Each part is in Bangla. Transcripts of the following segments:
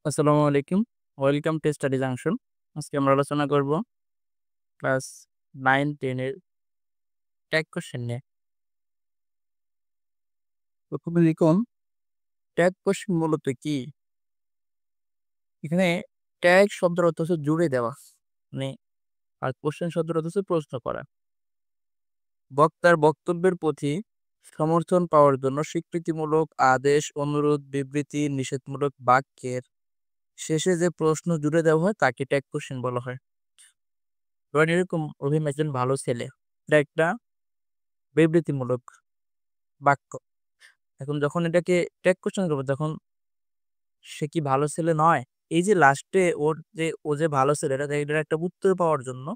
আসসালামু আলাইকুম। Welcome to study junction. আজকে আমরা আলোচনা করব ক্লাস 9-10 এর ট্যাগ কোয়েশ্চেন নিয়ে। প্রথমে দেখুন ট্যাগ কোয়েশ্চেন মূলত কি? এখানে ট্যাগ শব্দের অর্থ হচ্ছে জুড়ে দেওয়া। মানে আর কোয়েশ্চেন শব্দের অর্থ হচ্ছে প্রশ্ন করা। বক্তার বক্তব্যের প্রতি সমর্থন পাওয়ার জন্য স্বীকৃতিমূলক আদেশ, অনুরোধ, বিবৃতি, নিষেধমূলক বাক্যের শেষে যে প্রশ্ন জুড়ে দেওয়া হয় তাকে ট্যাগ কোয়েশ্চেন বলা হয়। ধরেন এরকম রহিম একজন ভালো ছেলে। এটা একটা বিবৃতিমূলক বাক্য। এখন যখন এটাকে ট্যাগ কোয়েশ্চেন করব তখন সে কি ভালো ছেলে নয়? এই যে লাস্টে ও যে ভালো ছেলে এটার একটা উত্তর পাওয়ার জন্য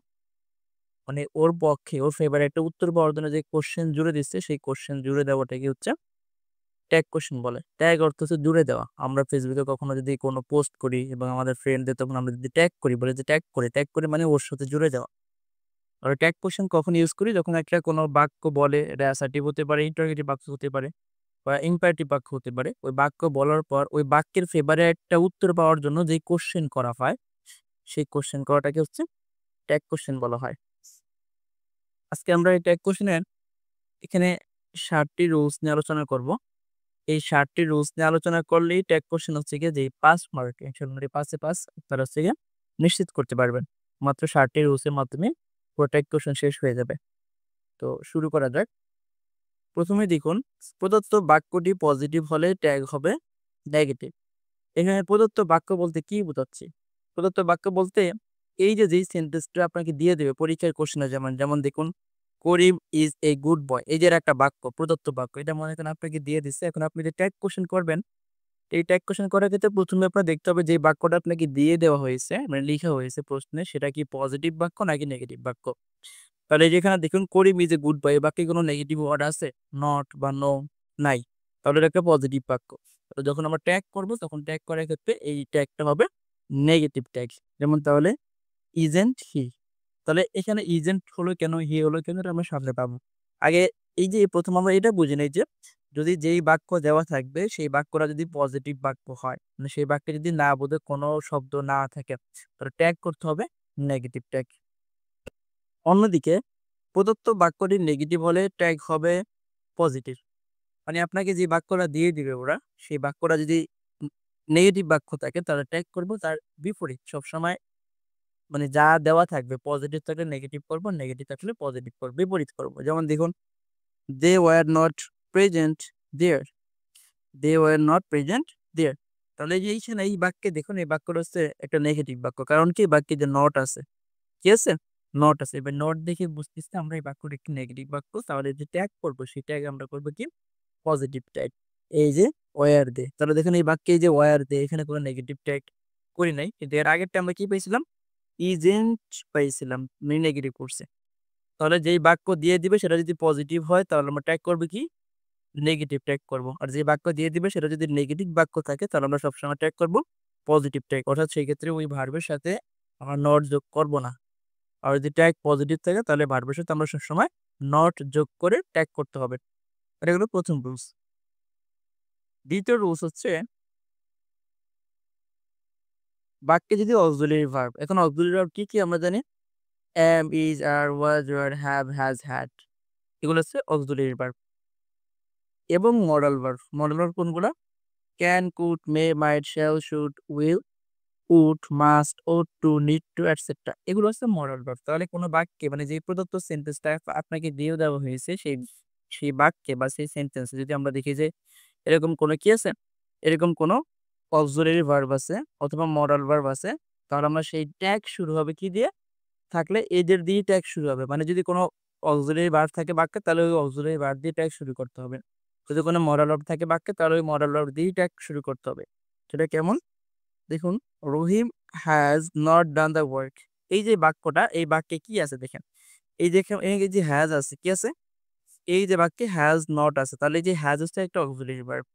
মানে ওর পক্ষে ওর ফেভারে একটা উত্তর পাওয়ার জন্য যে কোয়েশ্চেন জুড়ে দিচ্ছে সেই কোয়েশ্চেন জুড়ে দেওয়াটাকে হচ্ছে ট্যাগ কোয়েশ্চেন বলে। ট্যাগ অর্থ হচ্ছে জুড়ে দেওয়া। আমরা ফেসবুকে কখনো যদি কোনো পোস্ট করি এবং আমাদের ফ্রেন্ডদের তখন আমরা যদি ট্যাগ করি বলে যে ট্যাগ করি মানে ওর সাথে জুড়ে দেওয়া। আর ট্যাগ কোয়েশ্চেন কখন ইউজ করি? যখন একটা কোনো বাক্য বলে এটা অ্যাসার্টিভ হতে পারে, ইন্টারোগেটিভ বাক্য হতে পারে বা ইম্পারেটিভ বাক্য হতে পারে। ওই বাক্য বলার পর ওই বাক্যের ফেভারে একটা উত্তর পাওয়ার জন্য যেই কোয়েশ্চেন করা হয়, সেই কোয়েশ্চেন করাটাকে হচ্ছে ট্যাগ কোয়েশ্চেন বলা হয়। আজকে আমরা এই ট্যাগ কোয়েশ্চেনের এখানে ৭ টি রুলস নিয়ে আলোচনা করব। এই ৭ টি রুলস নিয়ে আলোচনা করলেই ট্যাগ কোয়েশ্চেন হচ্ছে গিয়ে যেই পাস মার্ক ১০০ নম্বরে ৫ এ পাস তারা হচ্ছে গিয়ে নিশ্চিত করতে পারবেন। মাত্র ৭ টি রুলস এর মাধ্যমে পুরো ট্যাগ কোয়েশ্চেন শেষ হয়ে যাবে। তো শুরু করা যাক। ১ম এ দেখুন প্রদত্ত বাক্যটি পজিটিভ হলে ট্যাগ হবে নেগেটিভ। এখানে প্রদত্ত বাক্য বলতে কি বোঝাচ্ছি? প্রদত্ত বাক্য বলতে এই যে যেই সেন্টেন্সটা আপনাকে দিয়ে দেবে পরীক্ষার কোশ্চেনে যেমন দেখুন, করিম ইজ এ গুড বয়। এই যে একটা বাক্য, প্রদত্ত বাক্য। এটা মনে করেন আপনাকে দিয়ে দিচ্ছে। এখন আপনি যে ট্যাগ কোয়েশ্চেন করবেন, এই ট্যাগ কোয়েশ্চেন করার ক্ষেত্রে ১ম এ আপনার দেখতে হবে যে বাক্যটা আপনাকে দিয়ে দেওয়া হয়েছে, মানে লিখা হয়েছে প্রশ্নে সেটা কি পজিটিভ বাক্য নাকি নেগেটিভ বাক্য। তাহলে যেখানে দেখুন করিম ইজ এ গুড বয়, এই বাক্যে কোনো নেগেটিভ ওয়ার্ড আছে? নট বা নো নাই। তাহলে এটা একটা পজিটিভ বাক্য। তো যখন আমরা ট্যাগ করব তখন ট্যাগ করার ক্ষেত্রে এই ট্যাগটা হবে নেগেটিভ ট্যাগ। যেমন তাহলে ইজেন্ট হি। তাহলে এখানে ইজেন্ট হলো কেন, হি হলো কেন এটা আমরা সামনে পাবো। আগে এই যে ১ম আমরা এটা বুঝে নেই যে যদি যেই বাক্য দেওয়া থাকবে সেই বাক্যটা যদি পজিটিভ বাক্য হয়, মানে সেই বাক্যে যদি না বোধে কোনো শব্দ না থাকে তাহলে ট্যাগ করতে হবে নেগেটিভ ট্যাগ। অন্যদিকে প্রদত্ত বাক্যটি নেগেটিভ হলে ট্যাগ হবে পজিটিভ। মানে আপনাকে যে বাক্যটা দিয়ে দিবে ওরা, সেই বাক্যটা যদি নেগেটিভ বাক্য থাকে তাহলে ট্যাগ করব তার বিপরীত। সবসময় মানে যা দেওয়া থাকবে পজিটিভ থাকলে নেগেটিভ করব, নেগেটিভ থাকলে পজিটিভ করব, বিপরীত করব। যেমন দেখুন, they were not present there. They were not present there. তাহলে এই যে এইখানে এই বাক্যে দেখুন এই বাক্যটা হচ্ছে একটা নেগেটিভ বাক্য। কারণ কি? বাক্যে যে নট আছে। কি আছে? নট আছে। এবার নট দেখে বুঝতেছি আমরা এই বাক্যটা একটি নেগেটিভ বাক্য। তাহলে যে ট্যাগ করব সেই ট্যাগ আমরা করব কি? Positive tag. এই যে ওয়্যার দে। তাহলে দেখুন এই বাক্যে এই যে ওয়্যার দে এখানে কোনো নেগেটিভ ট্যাগ করি নাই। কিন্তু এর আগেরটা আমরা কি পাইছিলাম? ইজেন্ট পাইছিলাম। নেগেটিভ করছে। তাহলে যেই বাক্য দিয়ে দিবে সেটা যদি পজিটিভ হয় তাহলে আমরা ট্যাগ করব কি? নেগেটিভ ট্যাগ করব। আর যে বাক্য দিয়ে দিবে সেটা যদি নেগেটিভ বাক্য থাকে তাহলে আমরা সবসময় ট্যাগ করব পজিটিভ ট্যাগ। অর্থাৎ সেই ক্ষেত্রে ওই ভার্বের সাথে আমরা নট যোগ করব না। আর যদি ট্যাগ পজিটিভ থাকে তাহলে ভার্বের সাথে আমরা সবসময় নট যোগ করে ট্যাগ করতে হবে। এটা হলো ১ম রুলস। ২য় রুলস হচ্ছে বাক্যে যদি অক্সিলিয়ারি ভার্ব, এখন অক্সিলিয়ারি ভার্ব কি আমরা জানি? am, is, are, was, were, have, has, had এগুলো হচ্ছে অক্সিলিয়ারি ভার্ব এবং মডাল ভার্ব। মডাল ভার্ব কোনগুলা? Can, could, may, might, shall, should, will, would, must, ought to, need to etcetera এগুলো হচ্ছে মডাল ভার্ব। তাহলে কোনো বাক্যে মানে যে প্রদত্ত সেন্টেন্সটা আপনাকে দিয়ে দেওয়া হয়েছে সেই সেই বাক্যে বা সেই সেন্টেন্সে যদি আমরা দেখি যে এরকম কোনো কি আছে? এরকম কোনো অক্সিলিয়ারি ভার্ব আছে অথবা মডাল ভার্ব আছে, তাহলে আমরা সেই ট্যাগ শুরু হবে কি দিয়ে? থাকলে এদের দিয়েই ট্যাগ শুরু হবে। মানে যদি কোনো অক্সিলিয়ারি ভার্ব থাকে বাক্যে তাহলে ওই অক্সিলিয়ারি ভার্ব দিয়ে ট্যাগ শুরু করতে হবে। যদি কোনো মডাল ভার্ব থাকে বাক্যে তাহলে ওই মডাল ভার্ব দিয়েই ট্যাগ শুরু করতে হবে। সেটা কেমন? দেখুন, Rahim has not done the work. এই যে বাক্যটা এই বাক্যে কি আছে দেখেন। এই যে হ্যাজ আছে, কি আছে? এই যে বাক্যে হ্যাজ নট আছে। তাহলে এই যে হ্যাজ হচ্ছে একটা অক্সিলিয়ারি ভার্ব।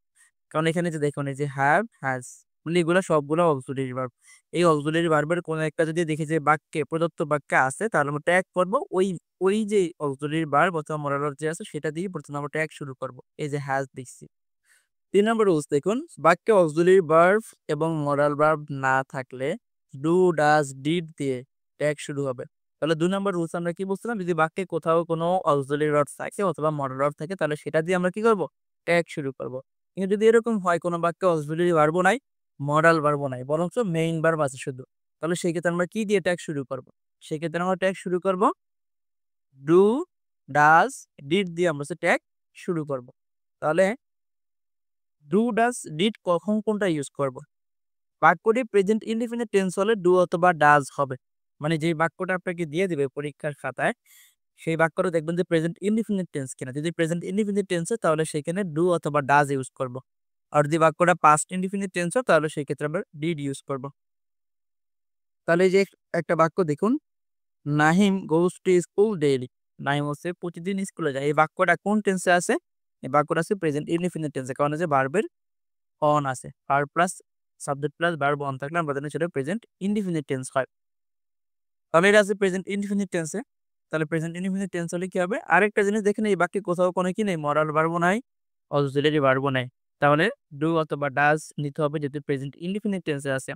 কারণ এখানে যে দেখুন এই যে হ্যাভ, হ্যাজ মানে এগুলা সবগুলা অক্সিলিয়ারি ভার্ব। এই অক্সিলিয়ারি ভার্বের কোনো একটা যদি দেখি যে বাক্যে প্রদত্ত বাক্যে আছে তাহলে আমরা ট্যাগ করব ওই যে অক্সিলিয়ারি ভার্ব অথবা মডাল ভার্ব যে আছে সেটা দিয়ে প্রথমে আমরা ট্যাগ শুরু করব। এই যে হ্যাজ দেখছি। 3 নম্বর রুলস দেখুন, বাক্যে অক্সিলারি ভার্ব এবং মডাল ভার্ব না থাকলে ডু, ডাজ, ডিড দিয়ে ট্যাগ শুরু হবে। তাহলে 2 নম্বর রুলস আমরা কি বলছিলাম, যদি বাক্যে কোথাও কোনো অক্সিলারি ভার্ব থাকে অথবা মডাল ভার্ব থাকে তাহলে সেটা দিয়ে আমরা কি করব, ট্যাগ শুরু করব। কিন্তু যদি এরকম হয় কোনো বাক্যে অক্সিলারি ভার্বও নাই, মডাল ভার্বও নাই, বরঞ্চ মেইন ভার্ব আছে শুধু, তাহলে সেই ক্ষেত্রে আমরা কি দিয়ে ট্যাগ শুরু করব? সেক্ষেত্রে আমরা ট্যাগ শুরু করব ডু, ডাজ, ডিড দিয়ে আমরা ট্যাগ শুরু করব। তাহলে ডু, ডাজ, ডিড কখন কোনটা ইউজ করব? বাক্যটি প্রেজেন্ট ইনডিফিনিট টেন্স হলে ডু অথবা ডাজ হবে। মানে যে বাক্যটা আপনাকে দিয়ে দিবে পরীক্ষার খাতায় সেই বাক্যটা দেখবেন যে প্রেজেন্ট ইনডিফিনিট টেন্স কিনা। যদি প্রেজেন্ট ইনডিফিনিট টেন্স হয় তাহলে সেখানে ডু অথবা ডাজ ইউজ করব। আর যদি বাক্যটা পাস্ট ইনডিফিনিট টেন্স হয় তাহলে সেই ক্ষেত্রে আমরা ডিড ইউজ করব। তাহলে এই যে একটা বাক্য দেখুন, Nahim goes to school daily. Nahim হচ্ছে প্রতিদিন স্কুলে যায়। এই বাক্যটা কোন টেন্সে আছে? এই বাক্যটা আছে প্রেজেন্ট ইনডিফিনিট টেন্সে, কারণ যে ভার্বের অন আছে। Verb plus subject plus verb on থাকলে আমরা জানি সেটা প্রেজেন্ট ইনডিফিনিট টেন্স হয়। তাহলে এটা আছে প্রেজেন্ট ইনডিফিনিট টেন্সে। তাহলে প্রেজেন্ট ইনডিফিনিট টেন্স হলে কি হবে? আরেকটা জিনিস দেখেন, এই বাক্যে কোথাও কোনো কি নেই, মডাল ভার্বও নাই, অক্সিলারি ভার্বও নাই। তাহলে ডু অথবা ডাজ নিতে হবে যেহেতু প্রেজেন্ট ইনডিফিনিট টেন্সে আছে।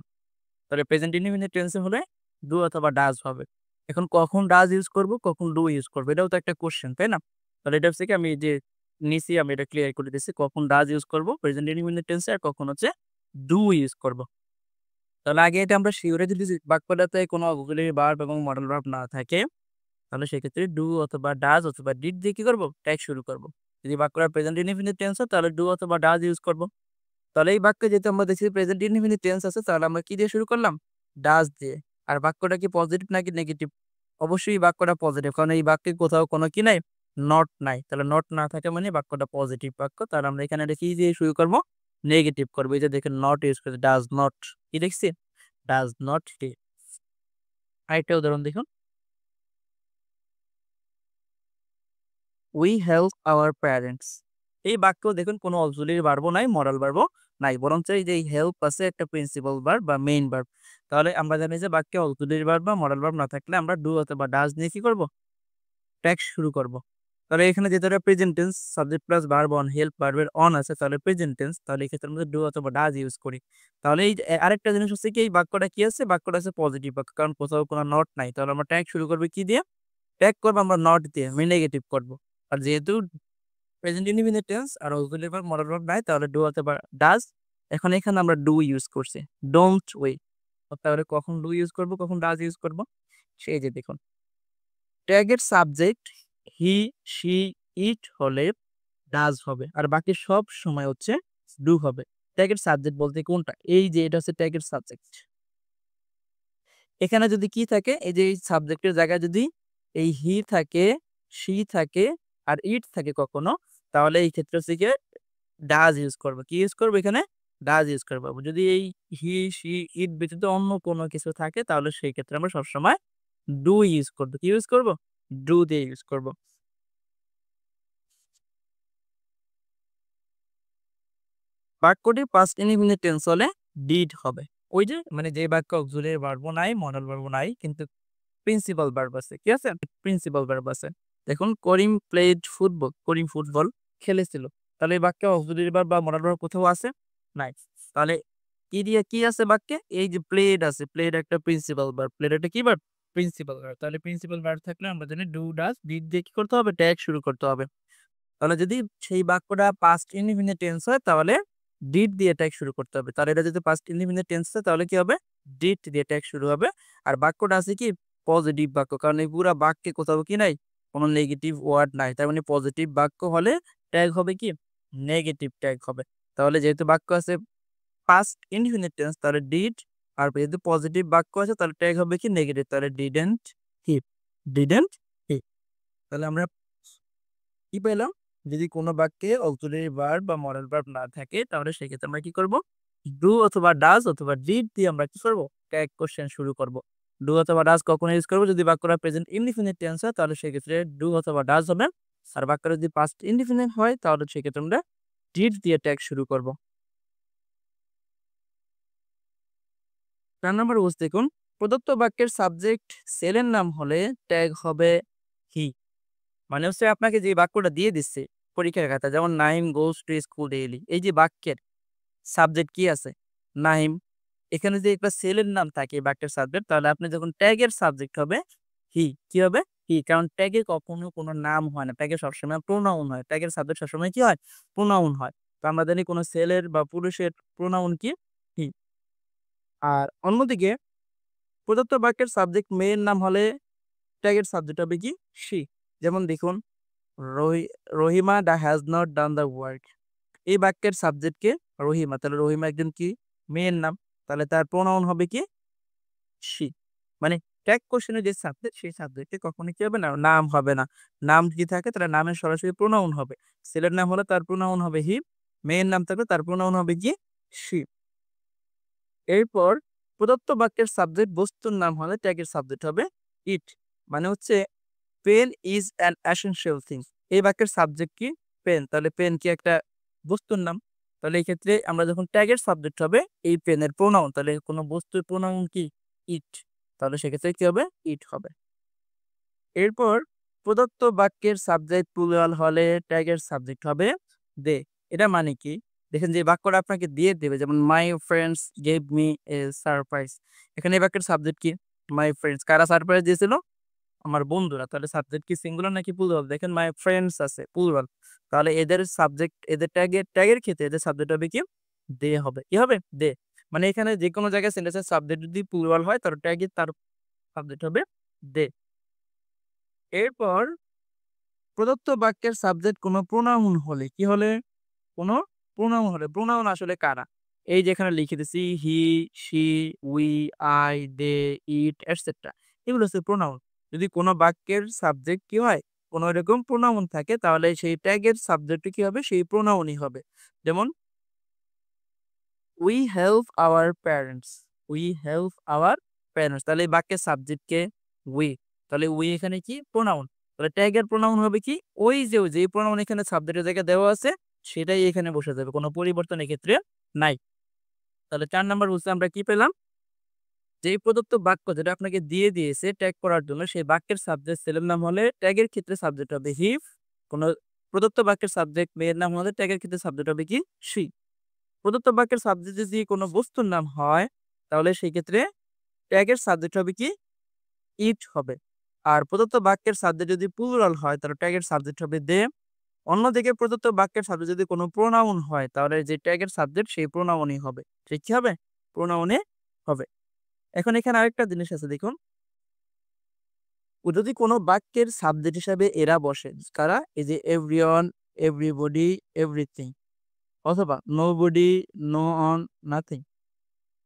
তাহলে প্রেজেন্ট ইনডিফিনিট টেন্সে হলে ডু অথবা ডাজ হবে। এখন কখন ডাজ ইউজ করব, কখন ডু ইউজ করব, এটাও তো একটা কোশ্চেন, তাই না? তাহলে এটা হচ্ছে কি, আমি যে নিচে আমি এটা ক্লিয়ার করে দিচ্ছি, কখন ডাজ ইউজ করব প্রেজেন্ট ইনডিফিনিট টেন্সে আর কখন হচ্ছে ডু ইউজ করব। তাহলে আগে এটা আমরা শিওরে যদি বাক্যটাতে কোনো অক্সিলারি ভার্ব এবং মডাল ভার্ব না থাকে তাহলে সেক্ষেত্রে ডু অথবা ডাজ অথবা ডিড দিয়ে কি করব, ট্যাগ শুরু করব। যদি বাক্যটা প্রেজেন্ট ইনডিফিনিট টেন্স হয় তাহলে ডু অথবা ডাজ ইউজ করব। তাহলে এই বাক্যে যেহেতু আমরা দেখছি প্রেজেন্ট ইনডিফিনিট টেন্স আছে তাহলে আমরা কি দিয়ে শুরু করলাম, ডাজ দিয়ে। আর বাক্যটা কি পজিটিভ নাকি নেগেটিভ? অবশ্যই বাক্যটা পজিটিভ, কারণ এই বাক্যে কোথাও কোনো কি নাই, নট নাই। তাহলে নট না থাকে মানে বাক্যটা পজিটিভ বাক্য। তাহলে আমরা এখানে এটা কি দিয়ে শুরু করব, নেগেটিভ করবো। এই যে দেখেন নট ইউজ করেছে, ডাজ নট, কি দেখছি, ডাজ নট। আরেকটা উদাহরণ দেখুন, উই হেল্প আওয়ার প্যারেন্টস। এই বাক্য দেখুন কোনো অক্সিলারি ভার্বও নাই, মডাল ভার্বও নাই, বরঞ্চ এই যে হেল্প আছে একটা প্রিন্সিপাল ভার্ব বা মেইন ভার্ব। তাহলে আমরা জানি যে বাক্যে অক্সিলারি ভার্ব বা মডাল ভার্ব না থাকলে আমরা ডু অথবা ডাজ নিয়ে কি করব, ট্যাগ শুরু করব। তাহলে এখানে যেটা present tense, subject plus verb on, help ভার্বের অন আছে, তাহলে প্রেজেন্ট টেন্স। তাহলে এই ক্ষেত্রে আমরা ডু অথবা ডাজ ইউজ করি। তাহলে এই আরেকটা জিনিস হচ্ছে কি, এই বাক্যটা কি আছে, বাক্যটা আছে পজিটিভ বাক্য, কারণ কোথাও কোনো নট নাই। তাহলে আমরা ট্যাগ শুরু করবো কি দিয়ে, ট্যাগ করবো আমরা নট দিয়ে, আমি নেগেটিভ করবো। আর যেহেতু প্রেজেন্ট ইনডিফিনিট টেন্স আর অক্সিলারি ভার্ব মডাল ভার্ব নাই তাহলে ডু অথবা ডাজ। এখন এখানে আমরা ডু ইউজ করছি, ডোন্ট ওয়ে। তাহলে কখন ডু ইউজ করব, কখন ডাজ ইউজ করব, সেই যে দেখুন, ট্যাগের সাবজেক্ট হি, শি, ইট হলে ডাজ হবে, আর বাকি সব সময় হচ্ছে ডু হবে। ট্যাগের সাবজেক্ট বলতে কোনটা, এই যে এটা হচ্ছে ট্যাগের সাবজেক্ট। এখানে যদি কি থাকে, এই যে এই সাবজেক্টের জায়গায় যদি এই হি থাকে, শি থাকে আর ইট থাকে কখনো, তাহলে এই ক্ষেত্রে হচ্ছে কি ডাজ ইউজ করবো। কি ইউজ করবো এখানে, ডাজ ইউজ করবো। যদি এই হি, শি, ইট ব্যতীত অন্য কোনো কিছু থাকে তাহলে সেই ক্ষেত্রে আমরা সবসময় ডু ইউজ করবো। কি ইউজ করবো, ডু দিয়ে ইউজ করবো। বাক্যটি পাস্ট ইনডিফিনিট টেন্স হলে ডিড হবে। ওই যে মানে যে বাক্য অক্সিলারি ভার্ব নাই, মডাল ভার্ব নাই, কিন্তু প্রিন্সিপাল ভার্ব আছে, কি আছে, প্রিন্সিপাল ভার্ব আছে। দেখুন, করিম প্লেড ফুটবল, করিম ফুটবল খেলেছিল। তাহলে এই বাক্যে অক্সিলারি ভার্ব বা মডাল ভার্ব কোথাও আছে, নাই। তাহলে কি দিয়ে কি আছে বাক্যে, এই যে প্লেড আছে, প্লেড একটা প্রিন্সিপাল ভার্ব, প্লেড একটা কি ভার্ব, প্রিন্সিপাল ভার্ব। তাহলে প্রিন্সিপাল ভার্ব থাকলে আমরা জানি ডু, ডাজ, ডিড দিয়ে কি করতে হবে, ট্যাগ শুরু করতে হবে। তাহলে যদি সেই বাক্যটা পাস্ট ইনডিফিনিট টেন্স হয় তাহলে ডিড দিয়ে ট্যাগ শুরু করতে হবে। তাহলে এটা যদি পাস্ট ইনডিফিনিট টেন্স হয় তাহলে কি হবে, ডিড দিয়ে ট্যাগ শুরু হবে। আর বাক্যটা আছে কি পজিটিভ বাক্য, কারণ এই পুরা বাক্যে কোথাও কি নাই, কোনো নেগেটিভ ওয়ার্ড নাই। তার মানে পজিটিভ বাক্য হলে ট্যাগ হবে কি, নেগেটিভ ট্যাগ হবে। তাহলে যেহেতু বাক্য আছে পাস্ট ইনডিফিনিট টেন্স তাহলে ডিড, আর যেহেতু পজিটিভ বাক্য আছে তাহলে ট্যাগ হবে কি নেগেটিভ, তাহলে ডিডেন্ট হি, ডিডেন্ট হি। তাহলে আমরা কি পেলাম, যদি কোনো বাক্যে অক্সিলারি ভার্ব বা মডাল ভার্ব না থাকে তাহলে সেক্ষেত্রে আমরা কি করব, ডু অথবা ডাজ অথবা ডিড দিয়ে আমরা কি করব, ট্যাগ কোশ্চেন শুরু করব। ডু অথবা ডাজ কখন ইউজ করব, যদি বাক্যটা প্রেজেন্ট ইনডিফিনিট টেন্স হয় তাহলে সেক্ষেত্রে ডু অথবা ডাজ হবে। আর বাক্যটা যদি পাস্ট ইনডিফিনিট হয় তাহলে সেক্ষেত্রে আমরা ডিড দিয়ে ট্যাগ শুরু করব। 4 নম্বর রুলস দেখুন, প্রদত্ত বাক্যের সাবজেক্ট ছেলের নাম হলে ট্যাগ হবে হি। মানে হচ্ছে আপনাকে যে বাক্যটা দিয়ে দিচ্ছে পরীক্ষার খাতা, যেমন Nahim goes to school daily. এই যে বাক্যের সাবজেক্ট কি আছে? নাহিম। এখানে যদি একটা ছেলের নাম থাকে বাক্যের সাবজেক্ট, তাহলে আপনি যখন ট্যাগের সাবজেক্ট হবে হি, কি হবে? হি। কারণ ট্যাগে কখনো কোনো নাম হয় না। ট্যাগে সবসময় প্রোনাউন হয়। ট্যাগের সাবজেক্ট সবসময় কি হয়? প্রোনাউন হয়। তো আমরা জানি কোনো ছেলের বা পুরুষের প্রোনাউন কি? হি। আর অন্যদিকে প্রদত্ত বাক্যের সাবজেক্ট মেয়ের নাম হলে ট্যাগের সাবজেক্ট হবে কি? সি। যেমন দেখুন, রহি Rahima has not done the work. এই বাক্যের সাবজেক্ট কে? রহিমা। তাহলে রহিমা একজন কি? মেয়ের নাম। তাহলে তার প্রোনাউন হবে কি? সি। মানে ট্যাগ কোশ্চেনে যে সাবজেক্ট, সেই সাবজেক্টে কখনোই কি হবে না? নাম হবে না। নাম যদি থাকে তাহলে নামের সরাসরি প্রোনাউন হবে। ছেলের নাম হলে তার প্রোনাউন হবে হি। মেয়ের নাম থাকলে তার প্রোনাউন হবে কি? সি। এরপর প্রদত্ত বাক্যের সাবজেক্ট বস্তুর নাম হলে ট্যাগের সাবজেক্ট হবে ইট। মানে হচ্ছে pen is an essential thing. এই বাক্যের সাবজেক্ট কি? পেন। তাহলে পেন কি একটা বস্তুর নাম? তাহলে এই ক্ষেত্রে আমরা যখন ট্যাগের সাবজেক্ট হবে এই পেনের প্রোনাউন, তাহলে কোনো বস্তুর প্রোনাউন কি? ইট। তাহলে সেক্ষেত্রে কি হবে? ইট হবে। এরপর প্রদত্ত বাক্যের সাবজেক্ট প্লুরাল হলে ট্যাগের সাবজেক্ট হবে দে। এটা মানে কি? দেখেন যে বাক্যটা আপনাকে দিয়ে দেবে, যেমন my friends gave me a surprise. এখানে এই বাক্যের সাবজেক্ট কি? My friends. কারা সারপ্রাইজ দিয়েছিল? আমার বন্ধুরা। তাহলে সাবজেক্ট কি সিঙ্গুলার নাকি প্লুরাল? দেখেন মাই ফ্রেন্ডস আছে, প্লুরাল। তাহলে এদের সাবজেক্ট, এদের ট্যাগের ক্ষেত্রে এদের সাবজেক্ট হবে কি? দে হবে। কি হবে? দে। মানে এখানে যে কোনো জায়গায় সেন্টেন্সের সাবজেক্ট যদি প্লুরাল হয় তার ট্যাগে তার সাবজেক্ট হবে দে। এরপর প্রদত্ত বাক্যের সাবজেক্ট কোনো প্রোনাউন হলে, কি হলে? কোনো প্রোনাউন হলে। প্রোনাউন আসলে কারা? এই যে এখানে লিখে দিছি he, she, we, I, they, it etcetera. এগুলো হচ্ছে প্রোনাউন। যদি কোনো বাক্যের সাবজেক্ট কি হয়? কোনো এরকম প্রোনাউন থাকে, তাহলে সেই ট্যাগের সাবজেক্ট কি হবে? সেই প্রোনাউনই হবে। যেমন we help our parents. We help our parents. তাহলে এই বাক্যের সাবজেক্ট কে? উই। তাহলে উই এখানে কি? প্রোনাউন। তাহলে ট্যাগের প্রোনাউন হবে কি? ওই যে যেই প্রোনাউন এখানে সাবজেক্টের জায়গায় দেওয়া আছে সেটাই এখানে বসে যাবে। কোনো পরিবর্তন এক্ষেত্রে নাই। তাহলে ৪ নাম্বার রুলসে আমরা কি পেলাম? যেই প্রদত্ত বাক্য যেটা আপনাকে দিয়ে দিয়েছে ট্যাগ করার জন্য, সেই বাক্যের সাবজেক্ট ছেলের নাম হলে ট্যাগের ক্ষেত্রে সাবজেক্ট হবে হি। কোনো প্রদত্ত বাক্যের সাবজেক্ট মেয়ের নাম হলে ট্যাগের ক্ষেত্রে সাবজেক্ট হবে কি? সি। প্রদত্ত বাক্যের সাবজেক্ট যদি কোনো বস্তুর নাম হয়, তাহলে সেই ক্ষেত্রে ট্যাগের সাবজেক্ট হবে কি? ইট হবে। আর প্রদত্ত বাক্যের সাবজেক্ট যদি প্লুরাল হয় তাহলে ট্যাগের সাবজেক্ট হবে দে। অন্যদিকে প্রদত্ত বাক্যের সাবজেক্ট যদি কোনো প্রোনাউন হয় তাহলে যে ট্যাগের সাবজেক্ট সেই প্রোনাউনই হবে। ঠিক কি হবে? প্রোনাউনে হবে। এখন এখানে আরেকটা জিনিস আছে দেখুন। যদি কোনো বাক্যের সাবজেক্ট হিসাবে এরা বসে, কারা? এই যে এভরিওয়ান, এভরিবডি, এভরিথিং, অথবা nobody, no one, nothing,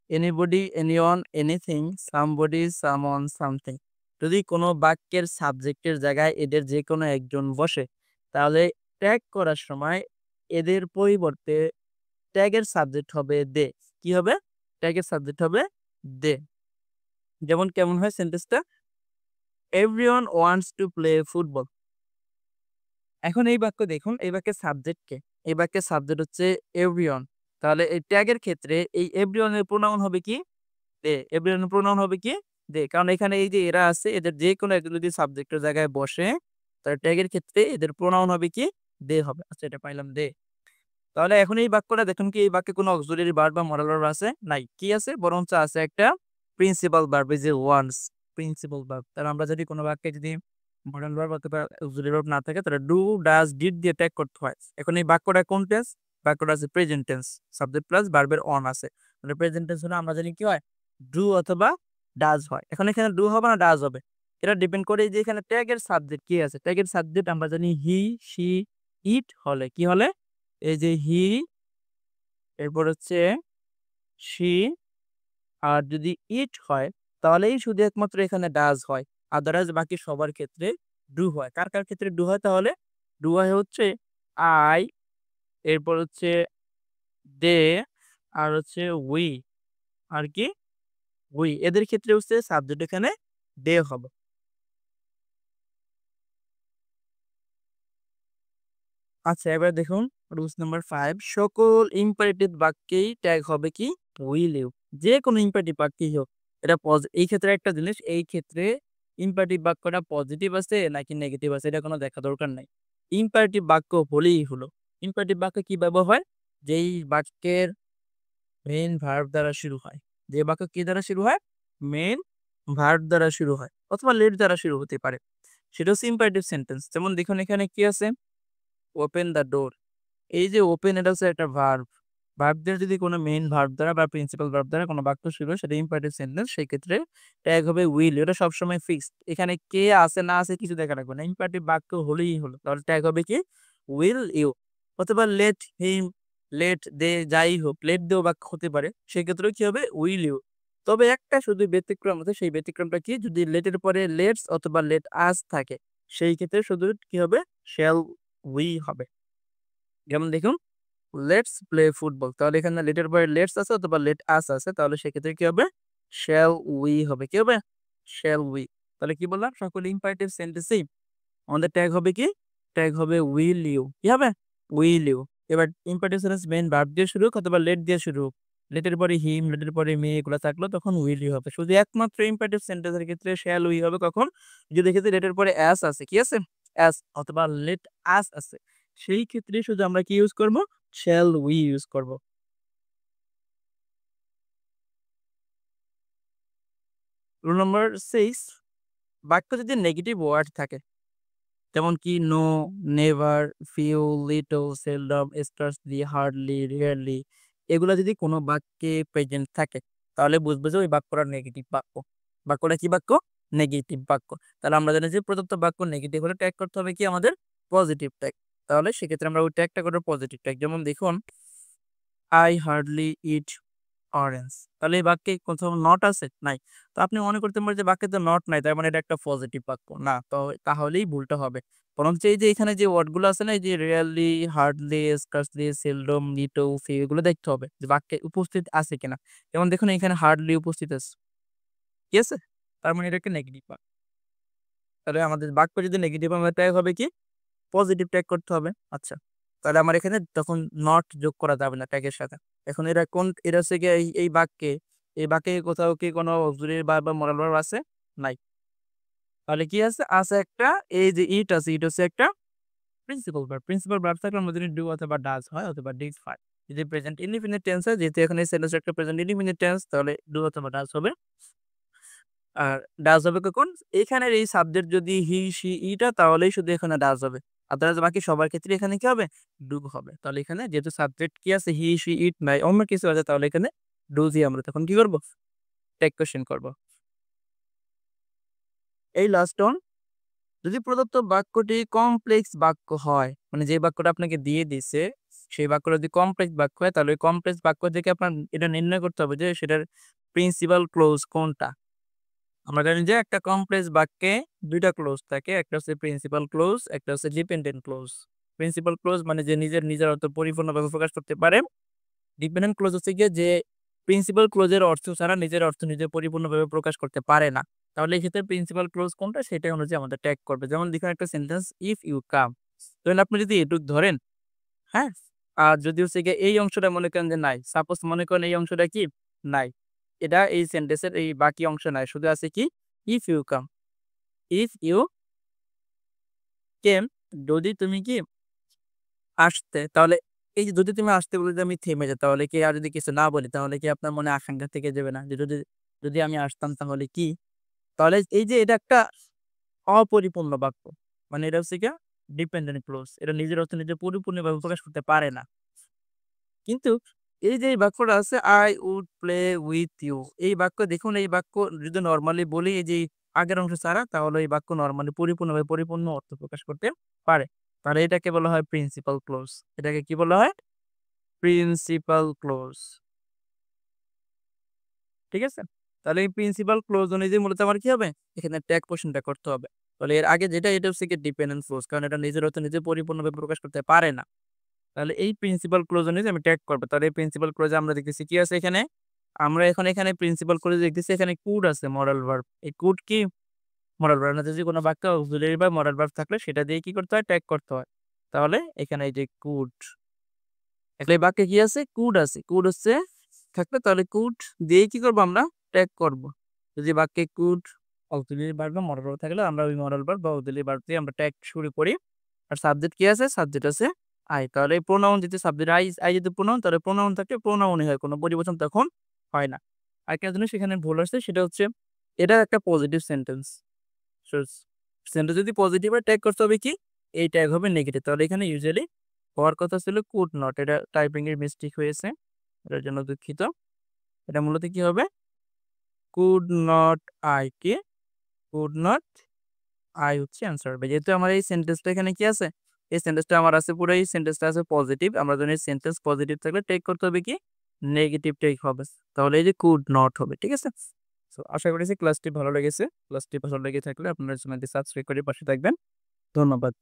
anybody, anyone, anything, somebody, someone, something. যদি কোনো বাক্যের সাবজেক্টের জায়গায় এদের যে কোনো একজন বসে, তাহলে ট্যাগ করার সময় এদের পরিবর্তে ট্যাগের সাবজেক্ট হবে দে। কি হবে? ট্যাগের সাবজেক্ট হবে দে। যেমন কেমন হয় সেন্টেন্সটা? Everyone wants to play football. এখন এই বাক্য দেখুন, এই বাক্যের সাবজেক্ট কে? এই বাক্যের সাবজেক্ট হচ্ছে এভরিওয়ান। তাহলে এই ট্যাগের ক্ষেত্রে এই এভরিওয়ান এর প্রোনাউন হবে কি? দে। এভরিওয়ান এর প্রোনাউন হবে কি? দে। কারণ এখানে এই যে এরা আছে, এদের যে কোনো একজন যদি সাবজেক্টের জায়গায় বসে, তাহলে ট্যাগের ক্ষেত্রে এদের প্রোনাউন হবে কি? দে হবে। আচ্ছা, এটা পাইলাম দে। তাহলে এখন এই বাক্যটা দেখুন, কি এই বাক্যে কোনো অক্সিলারি ভার্ব বা মডাল ভার্ব আছে? নাই। কি আছে? বরঞ্চ আছে একটা প্রিন্সিপাল ভার্ব, এই যে ওয়ান্স, প্রিন্সিপাল ভার্ব। তাহলে আমরা যদি কোনো বাক্যে যদি মডাল ভার্ব অথবা অক্সিলারি ভার্ব না থাকে, তাহলে ডু, ডাজ, ডিড দিয়ে ট্যাগ করতে হয়। এখন এই বাক্যটা কোন টেন্স? বাক্যটা আছে প্রেজেন্ট টেন্স। সাবজেক্ট প্লাস ভার্বের অন আছে। মানে প্রেজেন্ট টেন্স হলে আমরা জানি কি হয়? ডু অথবা ডাজ হয়। এখন এখানে ডু হবে না ডাজ হবে? এটা ডিপেন্ড করে যে এখানে ট্যাগের সাবজেক্ট কি আছে। ট্যাগের সাবজেক্ট আমরা জানি হি, সি, ইট হলে কি হলে? এই যে হি, এরপর হচ্ছে সি, আর যদি ইট হয় তাহলেই শুধু একমাত্র এখানে ডাজ হয়। আদারওয়াইজ বাকি সবার ক্ষেত্রে ডু হয়। কার কার ক্ষেত্রে ডু হয় তাহলে? ডু হয় হচ্ছে আই, এরপর হচ্ছে দে, আর হচ্ছে উই, আর কি? উই। এদের ক্ষেত্রে হচ্ছে সাবজেক্ট এখানে দে হবে। আচ্ছা, এবার দেখুন রুলস নাম্বার 5, সকল ইম্পারেটিভ বাক্যেই ট্যাগ হবে কি? Will you. যে কোনো ইম্পারেটিভ বাক্যই হোক। এটা এই ক্ষেত্রে একটা জিনিস, এই ক্ষেত্রে ইম্পারেটিভ বাক্যটা পজিটিভ আছে নাকি নেগেটিভ আছে এটা কোনো দেখা দরকার নাই। ইম্পারেটিভ বাক্য হলেই হলো। ইম্পারেটিভ বাক্য কি ব্যবহার হয়? যেই বাক্যের মেইন ভার্ব দ্বারা শুরু হয়। যে বাক্য কি দ্বারা শুরু হয়? মেইন ভার্ব দ্বারা শুরু হয় অথবা লেট দ্বারা শুরু হতে পারে। সেটা হচ্ছে ইম্পারেটিভ সেন্টেন্স। যেমন দেখুন এখানে কি আছে? Open the door. এই যে ওপেন এটা হচ্ছে একটা ভার্ব। ভার্ব দিয়ে যদি কোনো মেইন ভার্ব দ্বারা বা প্রিন্সিপাল ভার্ব দ্বারা কোনো বাক্য শুরু হয় সেটা ইম্পারেটিভ সেন্টেন্স। সেক্ষেত্রে ট্যাগ হবে উইল। এটা সবসময় ফিক্সড। এখানে কে আছে না আছে কিছু দেখা লাগবে না। ইম্পারেটিভ বাক্য হলেই হলো। তাহলে ট্যাগ হবে কি? উইল ইউ অথবা লেট হিম, লেট দে যাই হোক লেট দিয়েও বাক্য হতে পারে। সেক্ষেত্রেও কি হবে? Will you. তবে একটা শুধু ব্যতিক্রম আছে। সেই ব্যতিক্রমটা কি? যদি লেটের পরে লেটস অথবা লেট আস থাকে সেই ক্ষেত্রে শুধু কি হবে? শ্যাল উই হবে। যেমন দেখুন লেটস প্লে ফুটবল। তাহলে এখানে লেটের পরে লেটস আছে অথবা লেট আস আছে। তাহলে সেক্ষেত্রে কি হবে? শ্যাল উই হবে। কি হবে? Shall we. তাহলে কি বললাম? সকল ইম্পারেটিভ সেন্টেন্সেই আমাদের ট্যাগ হবে কি? ট্যাগ হবে উইল ইউ। কি হবে? Will you. এবার ইম্পারেটিভ সেন্টেন্স মেইন ভার্ব দিয়ে শুরু হোক অথবা লেট দিয়ে শুরু হোক। লেটের পরে হিম, লেটের পরে মি এগুলো থাকলো তখন উইল ইউ হবে। শুধু একমাত্র ইম্পারেটিভ সেন্টেন্সের ক্ষেত্রে শ্যাল উই হবে কখন? যদি এক্ষেত্রে লেটের পরে অ্যাস আছে। কি আছে? অ্যাস অথবা লেট আস আছে। সেই ক্ষেত্রে শুধু আমরা কি ইউজ করব? শ্যাল উই ইউজ করব। রুল নম্বর 6 বাক্য যদি নেগেটিভ ওয়ার্ড থাকে যেমন কি no, never, few, little, seldom, scarcely, hardly, rarely এগুলা যদি কোনো বাক্যে প্রেজেন্ট থাকে তাহলে বুঝবো যে ওই বাক্যটা নেগেটিভ বাক্য। বাক্যটা কি বাক্য? নেগেটিভ বাক্য। তাহলে আমরা জানি যে প্রদত্ত বাক্য নেগেটিভ হলে ট্যাগ করতে হবে কি আমাদের? Positive tag. তাহলে সেক্ষেত্রে আমরা ওই ট্যাগটা করবো পজিটিভ ট্যাগ। যেমন দেখুন আই হার্ডলি ইট অরেঞ্জ। তাহলে এই বাক্যে কোথাও নট আছে? নাই। তো আপনি মনে করতে পারেন যে বাক্যে তো নট নাই তার মানে এটা একটা পজিটিভ বাক্য। না, তো তাহলেই ভুলটা হবে। বরঞ্চ এই যে এখানে যে ওয়ার্ড গুলো আছে না এই যে rarely, hardly, scarcely, seldom, little, few এগুলো দেখতে হবে যে বাক্যে উপস্থিত আছে কিনা। যেমন দেখুন এখানে হার্ডলি উপস্থিত আছে। ঠিক আছে? তার মানে এটা একটা নেগেটিভ বাক্য। তাহলে আমাদের বাক্য যদি নেগেটিভ আমাদের ট্যাগ হবে কি? পজিটিভ ট্যাগ করতে হবে। আচ্ছা। তাহলে আমার এখানে তখন নট যোগ করা যাবে না ট্যাগের সাথে। এখন এরা কোন এটা হচ্ছে গিয়ে এই বাক্যে কোথাও কি কোনো অক্সিলারি ভার্ব বা মোরাল ভার্ব আছে? নাই। তাহলে কি আছে? আছে একটা এই যে ইট আছে, ইট হচ্ছে একটা প্রিন্সিপাল ভার্ব। প্রিন্সিপাল ভার্ব থাকলে আমাদের ডু অথবা ডাজ হয় অথবা ডিড হয়। যদি প্রেজেন্ট ইনডিফিনিট টেন্স হয় যেহেতু এখানে এই সেন্টেন্স একটা প্রেজেন্ট ইনডিফিনিট টেন্স তাহলে ডু অথবা ডাজ হবে। আর ডাজ হবে কখন? এখানের এই সাবজেক্ট যদি হি, সি, ইটা তাহলেই শুধু এখানে ডাজ হবে। আদারওয়াইজ বাকি সবার ক্ষেত্রে এখানে কি হবে? ডু হবে। তাহলে এখানে যেহেতু সাবজেক্ট কি আছে হি, সি, ইট নাই অন্য কিছু আছে তাহলে এখানে ডু দিয়ে আমরা তখন কি করব? টেক কোয়েশ্চেন করব। এই লাস্ট অন যদি প্রদত্ত বাক্যটি কমপ্লেক্স বাক্য হয় মানে যে বাক্যটা আপনাকে দিয়ে দিছে সেই বাক্যটা যদি কমপ্লেক্স বাক্য হয় তাহলে ওই কমপ্লেক্স বাক্য থেকে আপনার এটা নির্ণয় করতে হবে যে সেটার প্রিন্সিপাল ক্লোজ কোনটা। আমরা জানি যে একটা কমপ্লেক্স বাক্যে দুইটা ক্লোজ থাকে, একটা হচ্ছে প্রিন্সিপাল ক্লোজ, একটা হচ্ছে ডিপেন্ডেন্ট ক্লোজ। প্রিন্সিপাল ক্লোজ মানে যে নিজের অর্থ পরিপূর্ণভাবে প্রকাশ করতে পারে। ডিপেন্ডেন্ট ক্লোজ হচ্ছে গিয়ে যে প্রিন্সিপাল ক্লোজের অর্থ ছাড়া নিজের অর্থ নিজে পরিপূর্ণভাবে প্রকাশ করতে পারে না। তাহলে এই ক্ষেত্রে প্রিন্সিপাল ক্লোজ কোনটা সেটা অনুযায়ী আমাদের ট্যাগ করবে। যেমন দেখুন একটা সেন্টেন্স ইফ ইউ কাম, ধরেন আপনি যদি এটুক ধরেন, হ্যাঁ? আর যদি হচ্ছে গিয়ে এই অংশটা মনে করেন যে নাই, সাপোজ মনে করেন এই অংশটা কি? নাই। এটা এই সেন্টেন্সের এই বাকি অংশ নাই। শুধু আছে কি? If you come. If you came যদি তুমি কি আসতে তাহলে এই যে যদি তুমি আসতে বলে যদি আমি থেমে যাই তাহলে কি আর যদি কিছু না বলি তাহলে কি আপনার মনে আকাঙ্ক্ষা থেকে যাবে না? যে যদি যদি আমি আসতাম তাহলে কি? তাহলে এই যে এটা একটা অপরিপূর্ণ বাক্য। মানে এটা হচ্ছে গিয়া ডিপেন্ডেন্ট ক্লজ। এটা নিজের অর্থ নিজে পরিপূর্ণভাবে প্রকাশ করতে পারে না। কিন্তু এই যে এই বাক্যটা আছে I would play with you এই বাক্য দেখুন এই বাক্য যদি নরমালি বলি এই যে আগের অংশ ছাড়া তাহলে এই বাক্য নরমালি পরিপূর্ণভাবে পরিপূর্ণ অর্থ প্রকাশ করতে পারে। তাহলে এটাকে বলা হয় প্রিন্সিপাল ক্লজ। এটাকে কি বলা হয়? Principal clause. ঠিক আছে? তাহলে এই প্রিন্সিপাল ক্লজ অনুযায়ী মূলত আমার কি হবে? এখানে ট্যাগ পোরশনটা করতে হবে। তাহলে এর আগে যেটা এটা হচ্ছে গিয়ে ডিপেন্ডেন্ট ক্লজ কারণ এটা নিজের অর্থ নিজে পরিপূর্ণভাবে প্রকাশ করতে পারে না। তাহলে এই প্রিন্সিপাল ক্লজ অনুযায়ী আমি ট্যাগ করব। তাহলে এই প্রিন্সিপাল ক্লজে আমরা দেখতেছি কি আছে এখানে? আমরা এখন এখানে প্রিন্সিপাল ক্লজে দেখতেছি এখানে কুড আছে মরাল ভার্ব। এই কুড কি? মরাল ভার্ব না যদি কোনো বাক্যে অক্সিলারি বা মরাল ভার্ব থাকলে সেটা দিয়ে কি করতে হয়? ট্যাগ করতে হয়। তাহলে এখানে এই যে কুড আসলে এই বাক্যে কি আছে? কুড আছে। কুড হচ্ছে থাকলে তাহলে কুড দিয়েই কি করব আমরা? ট্যাগ করব। যদি বাক্যে কুড অক্সিলারি ভার্ব বা মরাল ভার্ব থাকলে আমরা ওই মরাল ভার্ব বা অক্সিলারি ভার্ব দিয়ে আমরা ট্যাগ শুরু করি। আর সাবজেক্ট কি আছে? সাবজেক্ট আছে আই। তাহলে এই প্রোনাউন যদি সাবজেক্ট আই যদি প্রোনাউন, তাহলে প্রোনাউন থাকলে প্রোনাউনই হয়, কোনো পরিবচন তখন হয় না। আরেকটা জিনিস এখানে ভুল আসছে, সেটা হচ্ছে এটা একটা পজিটিভ সেন্টেন্স। সো সেন্টেন্স যদি পজিটিভ হয় ট্যাগ করতে হবে কি? এই ট্যাগ হবে নেগেটিভ। তাহলে এখানে ইউজুয়ালি হওয়ার কথা ছিল কুড নট, এটা টাইপিং এর মিস্টেক হয়েছে, এটার জন্য দুঃখিত। এটা মূলত কি হবে? কুড নট আই, কি কুড নট আই হচ্ছে অ্যান্সার হবে। যেহেতু আমার এই সেন্টেন্সটা এখানে কি আছে? এই সেন্টেন্সটা আমার আছে, পুরো এই সেন্টেন্সটা আছে পজিটিভ। আমরা জানি সেন্টেন্স পজিটিভ থাকলে টেক করতে হবে কি? নেগেটিভ টেক হবে। তাহলে এই যে কুড নট হবে, ঠিক আছে? সো আশা করি যে ক্লাসটি ভালো লেগেছে। ক্লাসটি ভালো লেগে থাকলে আপনারা চ্যানেলটি সাবস্ক্রাইব করে পাশে থাকবেন। ধন্যবাদ।